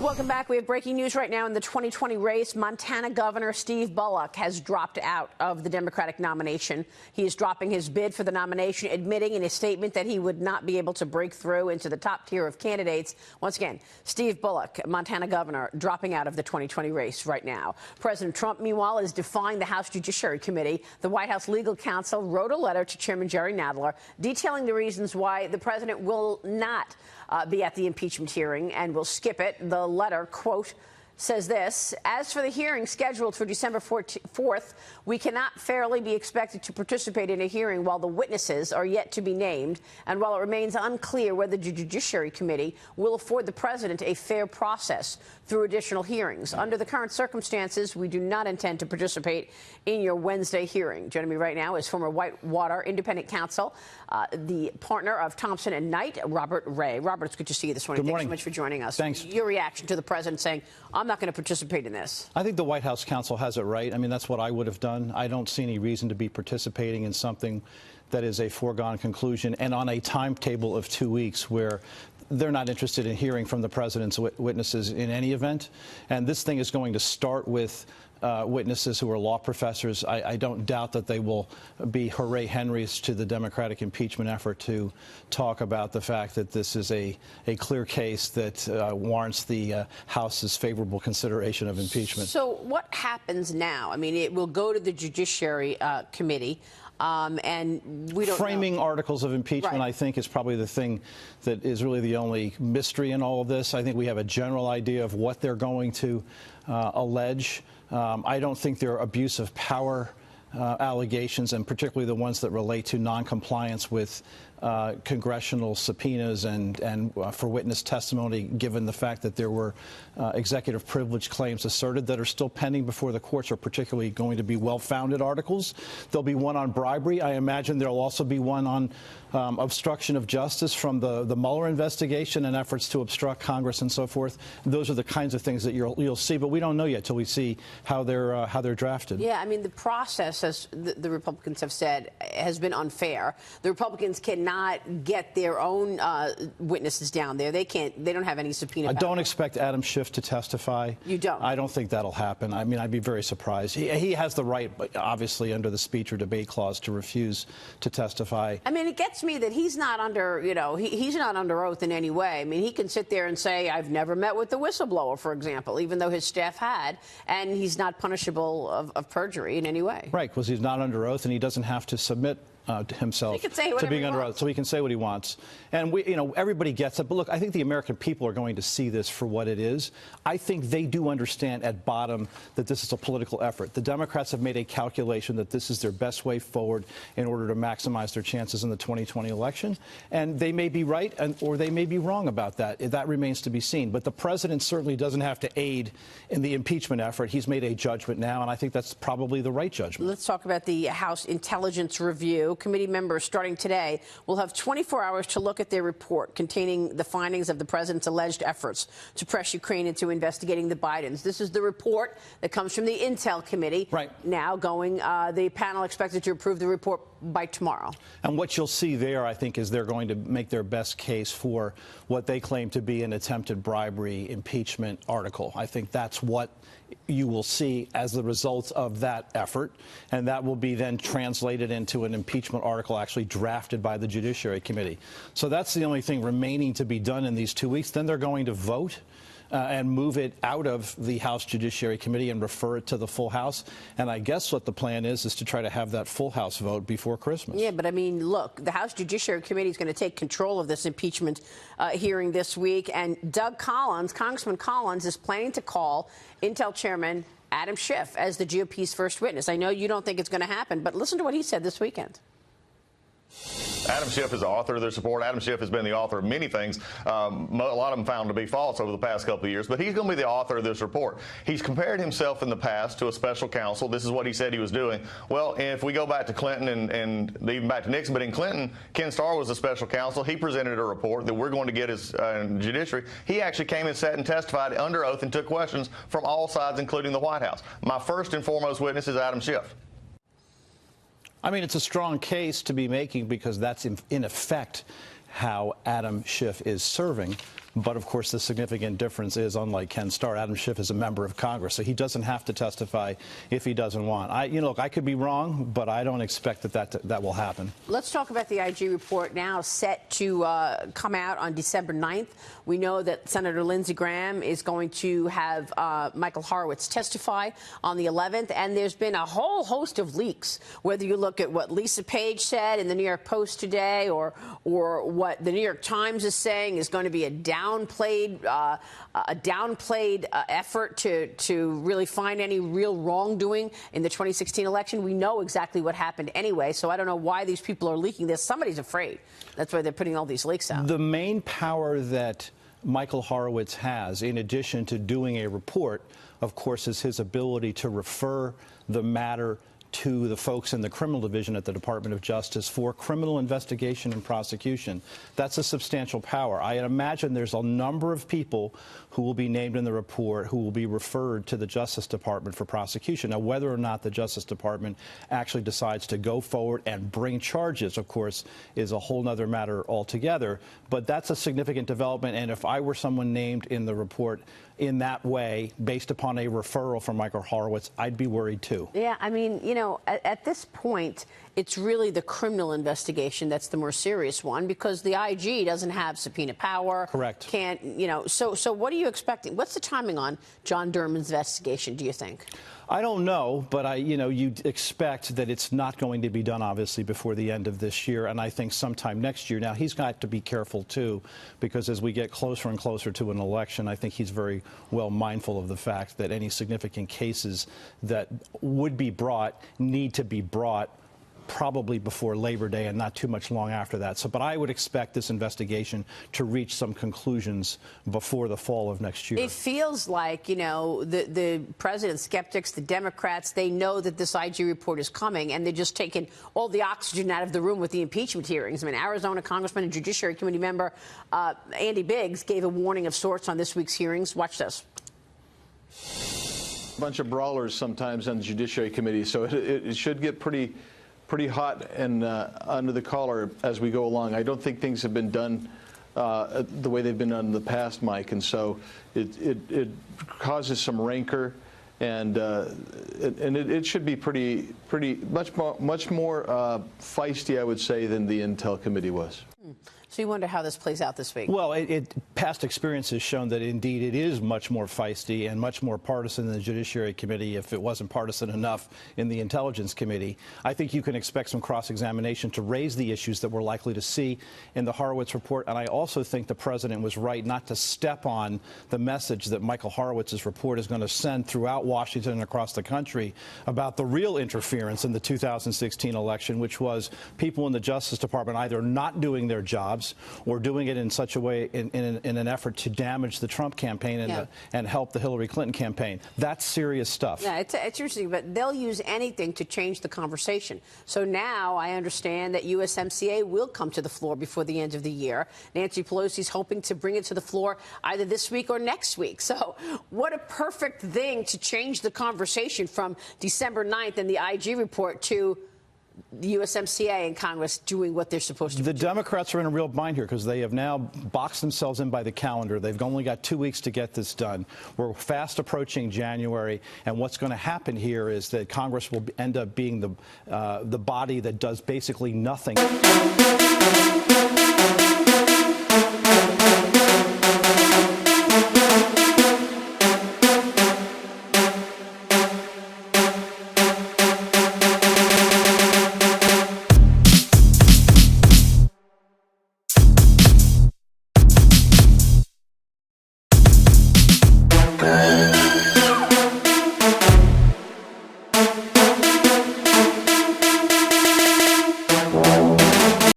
Welcome back. We have breaking news right now in the 2020 race. Montana Governor Steve Bullock has dropped out of the Democratic nomination. He is dropping his bid for the nomination, admitting in a statement that he would not be able to break through into the top tier of candidates. Once again, Steve Bullock, Montana Governor, dropping out of the 2020 race right now. President Trump, meanwhile, is defying the House Judiciary Committee. The White House legal counsel wrote a letter to Chairman Jerry Nadler detailing the reasons why the president will not be at the impeachment hearing and will skip it. The letter, quote, says this: as for the hearing scheduled for December 4th, we cannot fairly be expected to participate in a hearing while the witnesses are yet to be named, and while it remains unclear whether the Judiciary Committee will afford the president a fair process through additional hearings. Under the current circumstances, we do not intend to participate in your Wednesday hearing. Joining me right now is former Whitewater independent counsel, the partner of Thompson and Knight, Robert Ray. Robert, it's good to see you this morning. Good morning. Thanks so much for joining us. Thanks. Your reaction to the president saying, I'm not going to participate in this. I think the White House counsel has it right. I mean, that's what I would have done. I don't see any reason to be participating in something that is a foregone conclusion and on a timetable of 2 weeks where they're not interested in hearing from the president's witnesses in any event. And this thing is going to start with witnesses who are law professors. I don't doubt that they will be hooray Henrys to the Democratic impeachment effort to talk about the fact that this is a clear case that warrants the House's favorable consideration of impeachment. So what happens now? I mean, it will go to the Judiciary Committee. And we don't Framing know. articles of impeachment, right. I think, is probably the thing that is really the only mystery in all of this. I think we have a general idea of what they're going to allege. I don't think there are abuse of power allegations, and particularly the ones that relate to noncompliance with congressional subpoenas and for witness testimony, given the fact that there were executive privilege claims asserted that are still pending before the courts, are particularly going to be well-founded articles. There'll be one on bribery. I imagine there'll also be one on obstruction of justice from the Mueller investigation and efforts to obstruct Congress and so forth. Those are the kinds of things that you'll see, but we don't know yet till we see how they're drafted. Yeah, I mean, the process, as the Republicans have said, has been unfair. The Republicans cannot get their own witnesses down there. They can't. They don't have any subpoena power. I don't expect Adam Schiff to testify. You don't? I don't think that'll happen. I mean, I'd be very surprised. He has the right, obviously, under the speech or debate clause, to refuse to testify. I mean, it gets me that he's not under, he's not under oath in any way. I mean, he can sit there and say, I've never met with the whistleblower, for example, even though his staff had, and he's not punishable of perjury in any way. Right, because he's not under oath and he doesn't have to submit himself to being under oath, so he can say what he wants. And everybody gets it. But look, I think the American people are going to see this for what it is. I think they do understand at bottom that this is a political effort. The Democrats have made a calculation that this is their best way forward in order to maximize their chances in the 2020 election. And they may be right or they may be wrong about that. That remains to be seen. But the president certainly doesn't have to aid in the impeachment effort. He's made a judgment now, and I think that's probably the right judgment. Let's talk about the House Intelligence Review. Committee members, starting today, will have 24 hours to look at their report containing the findings of the president's alleged efforts to press Ukraine into investigating the Bidens. This is the report that comes from the Intel Committee. Right. Now going, the panel expected to approve the report by tomorrow. And what you'll see there, I think, is they're going to make their best case for what they claim to be an attempted bribery impeachment article. I think that's what you will see as the result of that effort, and that will be then translated into an impeachment article actually drafted by the Judiciary Committee. So that's the only thing remaining to be done in these 2 weeks. Then they're going to vote and move it out of the House Judiciary Committee and refer it to the full House. And I guess what the plan is to try to have that full House vote before Christmas. Yeah, but I mean, look, the House Judiciary Committee is going to take control of this impeachment hearing this week. And Congressman Collins, is planning to call Intel Chairman Adam Schiff as the GOP's first witness. I know you don't think it's going to happen, but listen to what he said this weekend. Adam Schiff is the author of this report. Adam Schiff has been the author of many things, a lot of them found to be false over the past couple of years, but he's going to be the author of this report. He's compared himself in the past to a special counsel. This is what he said he was doing. Well, if we go back to Clinton and even back to Nixon, but in Clinton, Ken Starr was the special counsel. He presented a report that we're going to get as judiciary. He actually came and sat and testified under oath and took questions from all sides, including the White House. My first and foremost witness is Adam Schiff. I mean, it's a strong case to be making because that's in effect how Adam Schiff is serving. But, of course, the significant difference is, unlike Ken Starr, Adam Schiff is a member of Congress, so he doesn't have to testify if he doesn't want. Look, I could be wrong, but I don't expect that will happen. Let's talk about the IG report now set to come out on December 9th. We know that Senator Lindsey Graham is going to have Michael Horowitz testify on the 11th, and there's been a whole host of leaks, whether you look at what Lisa Page said in the New York Post today or what the New York Times is saying is going to be a downplayed effort to really find any real wrongdoing in the 2016 election. We know exactly what happened anyway, so I don't know why these people are leaking this. Somebody's afraid. That's why they're putting all these leaks out. The main power that Michael Horowitz has, in addition to doing a report, of course, is his ability to refer the matter to the folks in the criminal division at the Department of Justice for criminal investigation and prosecution. That's a substantial power. I imagine there's a number of people who will be named in the report who will be referred to the Justice Department for prosecution. Now, whether or not the Justice Department actually decides to go forward and bring charges, of course, is a whole other matter altogether. But that's a significant development. And if I were someone named in the report in that way, based upon a referral from Michael Horowitz, I'd be worried, too. Yeah, I mean, at this point, it's really the criminal investigation that's the more serious one, because the IG doesn't have subpoena power. Correct. Can't, so what are you expecting? What's the timing on John Durham's investigation, do you think? I don't know, but you'd expect that it's not going to be done, obviously, before the end of this year, and I think sometime next year. Now, he's got to be careful, too, because as we get closer and closer to an election, I think he's very well mindful of the fact that any significant cases that would be brought need to be brought probably before Labor Day and not too much long after that. But I would expect this investigation to reach some conclusions before the fall of next year. It feels like, the president, skeptics, the Democrats, they know that this IG report is coming, and they're just taking all the oxygen out of the room with the impeachment hearings. I mean, Arizona Congressman and Judiciary Committee member Andy Biggs gave a warning of sorts on this week's hearings. Watch this. A bunch of brawlers sometimes on the Judiciary Committee, so it should get pretty hot and under the collar as we go along. I don't think things have been done the way they've been done in the past, Mike, and so it causes some rancor, and it should be much more feisty, I would say, than the Intel Committee was. So you wonder how this plays out this week? Well, past experience has shown that, indeed, it is much more feisty and much more partisan in the Judiciary Committee if it wasn't partisan enough in the Intelligence Committee. I think you can expect some cross-examination to raise the issues that we're likely to see in the Horowitz report. And I also think the president was right not to step on the message that Michael Horowitz's report is going to send throughout Washington and across the country about the real interference in the 2016 election, which was people in the Justice Department either not doing their jobs or doing it in such a way in an effort to damage the Trump campaign and help the Hillary Clinton campaign. That's serious stuff. Yeah, it's interesting, but they'll use anything to change the conversation. So now I understand that USMCA will come to the floor before the end of the year. Nancy Pelosi's hoping to bring it to the floor either this week or next week. So what a perfect thing to change the conversation from December 9th and the IG report to the USMCA and Congress doing what they're supposed to do. The Democrats are in a real bind here because they have now boxed themselves in by the calendar. They've only got 2 weeks to get this done. We're fast approaching January, and what's going to happen here is that Congress will end up being the body that does basically nothing.